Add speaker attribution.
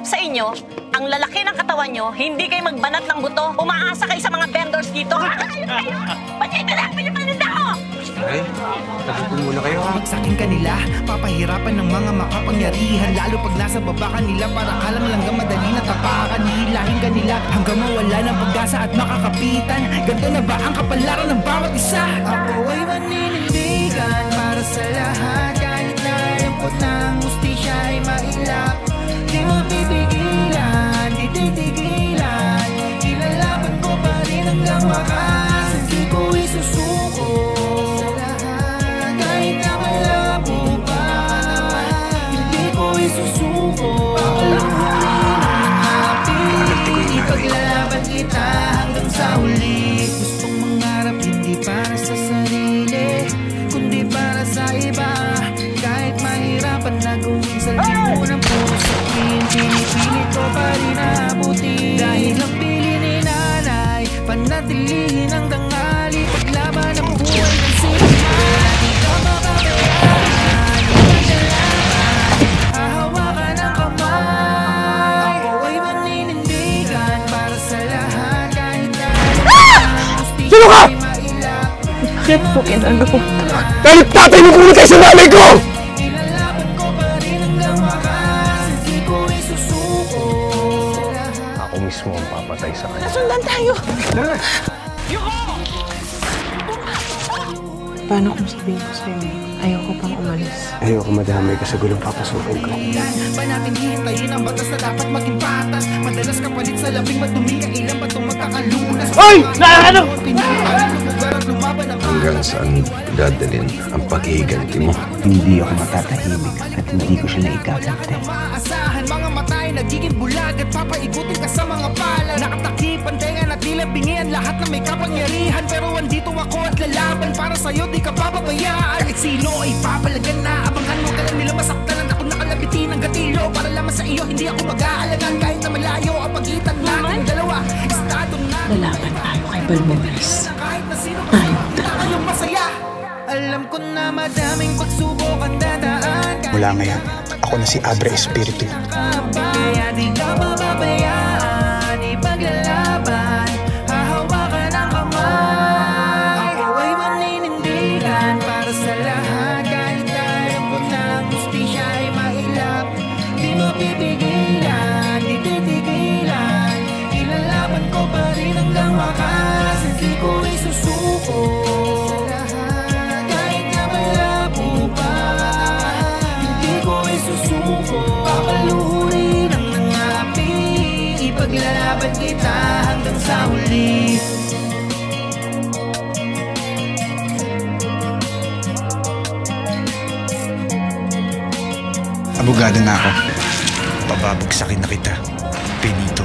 Speaker 1: mahirap sa inyo, ang lalaki ng katawan nyo, hindi kayo magbanat ng buto, umaasa kayo sa mga vendors dito. Ayun kayo! Ba't kayo tinapin yung paninda ko?
Speaker 2: Ay, nagpupul muna kayo ha.
Speaker 3: Magsakin kanila, papahirapan ng mga makapangyarihan. Lalo pag nasa baba kanila, para kalang langgang madali na tapakan. Hihilahin kanila hanggang mawala ng pag-asa at makakapitan. Ganto na ba ang kapalaran ng bawat isa? Ako ay maninindigan para sa lahat. Kahit na alam ko ng hustisya ay mailap. Di mo pipigilan, di titigilan. Ilalaban ko pa rin hanggang wakas. Hindi ko isusuko sa lahat. Kahit na malabo pa, hindi ko isusuko. Ipaglalaban kita hanggang sa huli. Gustong mangarap hindi para sa sarili, kundi para sa iba. Kahit mahirapan na gawin sa libo ng puso, pinipilit ko pa rin abutin. Dahil ang pili ni nanay, panatilihin ang tanghali. Paglaban ang buhay ng sinimay. Di ka makabayaan, ipaglaban, hahawakan ang kamay. Ako ay maninindigan para sa lahat. Kahit na
Speaker 2: Sino ka?
Speaker 4: Bakit po ginagawa?
Speaker 2: Dahil tatay mo pumunta sa nanay ko!
Speaker 3: ilalaban ko pa rin hanggang wakas. Hindi ko isusuko.
Speaker 2: Ako mismo ang papatay sa kanya.
Speaker 4: Nasundan tayo! Paano kung sabihin ko sa'yo, ayoko pang umalis?
Speaker 2: Ayoko madamay ka sa gulong papasukin ko.
Speaker 3: Pa natin hihintayin ang batas na dapat maging patas. Madalas kapalit sa labing madumi, kailan pa itong magkakalunas.
Speaker 2: Hoy! Ano?
Speaker 5: Hanggang saan dadalhin ang paghihiganti mo?
Speaker 6: Hindi ako matatahimik at hindi ko siya naikaganti.
Speaker 3: Maasahan mga matay, nagiging bulag at papaikutin ka sa mga pala. Nakatakip ang tenga at nilabingian lahat na may kapangyarihan. Pero andito ako at lalaban para sa'yo, di ka papabayaan. Kahit sino ay papalagan na, abangan mo ka lang nila masaktan. Ang ako nakalabitin ng gatilyo para lamang sa iyo, hindi ako mag-aalagan. Kahit na malayo ang pagitan natin dalawa, estado na
Speaker 4: Lalaban tayo kay Balmores.
Speaker 3: kahit na sino pa tayong masaya. Alam ko na madaming pagsubok ang dadaan.
Speaker 7: Mula ngayon, ako na si Abre Espiritu.
Speaker 3: Kaya di ka mapabayaan, ipaglalaban, hahawakan ang kamay. Ako ay maninindigan para sa lahat. Kahit na alam ko na ang hustisya ay mailap. Di mo pipigilan, di titigilan. Ilalaban ko pa rin hanggang wakas. Hindi ko isusuko sa lahat. Kahit na malabo pa, hindi ko isusuko. Papaluhurin ang nangapi, ipaglalaban kita hanggang sa huli.
Speaker 7: Abogado na ako. Pababagsakin na kita. Benito.